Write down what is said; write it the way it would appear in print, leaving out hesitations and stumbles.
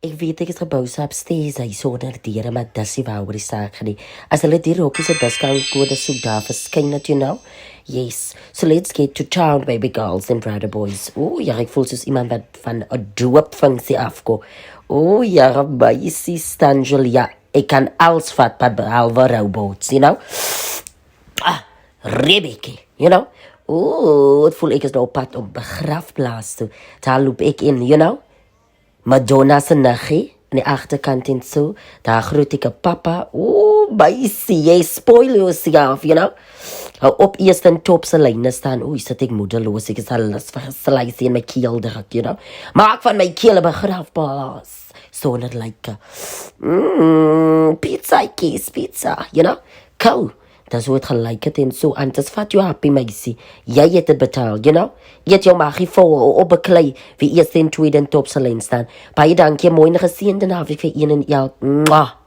Ik weet ek is gebou so upstairs hy sonder diere maar dis nie waaroor die saak gaan nie. As hulle die rokkies het discount code so daar verskyn dat Yes. So let's get to town, baby girls and brother boys. Oh ja, ek voel soos iemand wat van 'n doopfunksie afkom. Oh ja, meisie Stangel, ja. Ek kan alles vat behalwe robots, Rebecca, Oh, het voel ek is nou op pad om begrafplaas toe. Daar loop ek in, Madonna se niggie aan die agterkant en so. Daar groet ek 'n papa. Ooh, meisie, jy spoil yourself, Hou op eers in top se lyne staan. Oei, sit ek moedeloos. Ek is al lus vir 'n slice in my keel druk, Maak van my keel 'n begrafplaas. Sonder lyke. Pizza, pizza, Cool. Dis hoe het gelyk het en so aan. Dis vat jou happy, meisie. Jy het dit betaal, Jy het jou magie vol opbeklei wie eers en tweede en top se lyn staan. Baie dankie, mooi en geseënde naweek vir een en elk. Mwah.